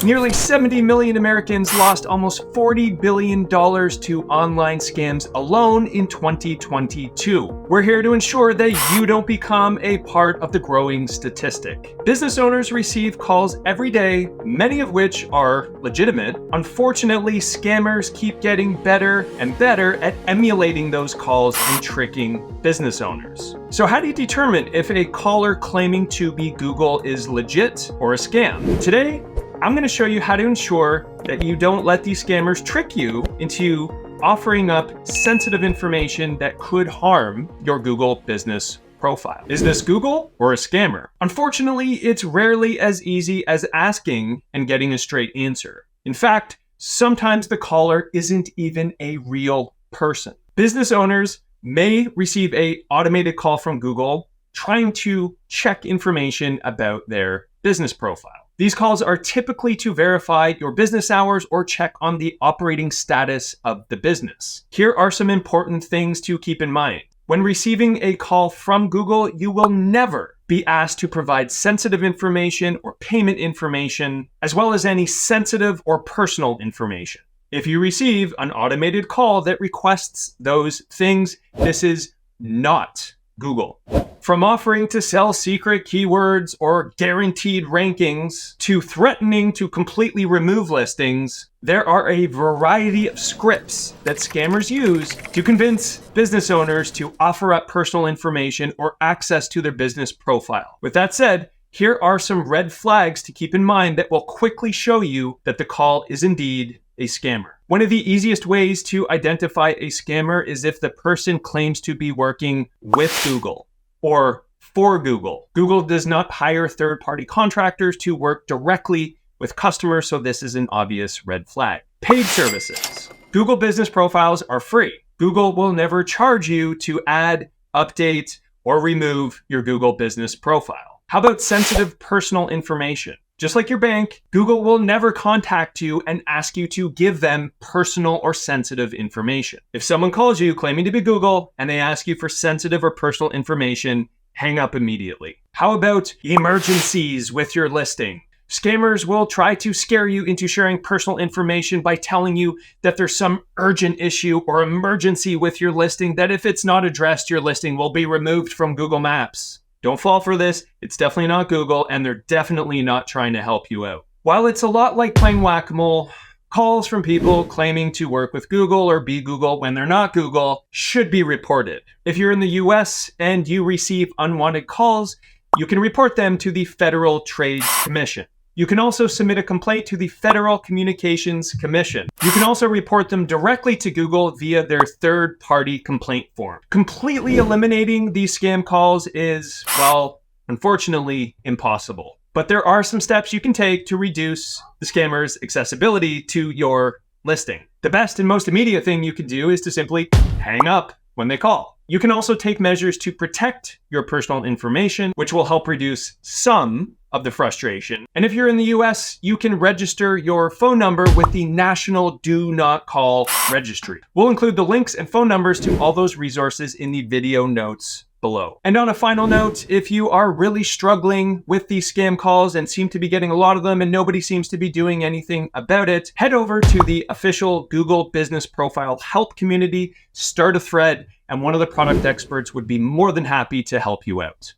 Nearly 70 million Americans lost almost $40 billion to online scams alone in 2022. We're here to ensure that you don't become a part of the growing statistic. Business owners receive calls every day, many of which are legitimate. Unfortunately, scammers keep getting better and better at emulating those calls and tricking business owners. So how do you determine if a caller claiming to be Google is legit or a scam? Today, I'm going to show you how to ensure that you don't let these scammers trick you into offering up sensitive information that could harm your Google business profile. Is this Google or a scammer? Unfortunately, it's rarely as easy as asking and getting a straight answer. In fact, sometimes the caller isn't even a real person. Business owners may receive an automated call from Google trying to check information about their business profile. These calls are typically to verify your business hours or check on the operating status of the business. Here are some important things to keep in mind. When receiving a call from Google, you will never be asked to provide sensitive information or payment information, as well as any sensitive or personal information. If you receive an automated call that requests those things, this is not Google. From offering to sell secret keywords or guaranteed rankings to threatening to completely remove listings, there are a variety of scripts that scammers use to convince business owners to offer up personal information or access to their business profile. With that said, here are some red flags to keep in mind that will quickly show you that the call is indeed a scammer. One of the easiest ways to identify a scammer is if the person claims to be working with Google or for Google. Google does not hire third-party contractors to work directly with customers, so this is an obvious red flag. Paid services. Google business profiles are free. Google will never charge you to add, update, or remove your Google business profile. How about sensitive personal information? Just like your bank, Google will never contact you and ask you to give them personal or sensitive information. If someone calls you claiming to be Google and they ask you for sensitive or personal information, hang up immediately. How about emergencies with your listing? Scammers will try to scare you into sharing personal information by telling you that there's some urgent issue or emergency with your listing, that if it's not addressed, your listing will be removed from Google Maps. Don't fall for this. It's definitely not Google, and they're definitely not trying to help you out. While it's a lot like playing whack-a-mole, calls from people claiming to work with Google or be Google when they're not Google should be reported. If you're in the US and you receive unwanted calls, you can report them to the Federal Trade Commission. You can also submit a complaint to the Federal Communications Commission. You can also report them directly to Google via their third-party complaint form. Completely eliminating these scam calls is, well, unfortunately, impossible. But there are some steps you can take to reduce the scammers' accessibility to your listing. The best and most immediate thing you can do is to simply hang up when they call. You can also take measures to protect your personal information, which will help reduce some of the frustration. And if you're in the US, you can register your phone number with the National Do Not Call Registry. We'll include the links and phone numbers to all those resources in the video notes below. And on a final note, if you are really struggling with these scam calls and seem to be getting a lot of them and nobody seems to be doing anything about it, head over to the official Google Business Profile Help community, start a thread, and one of the product experts would be more than happy to help you out.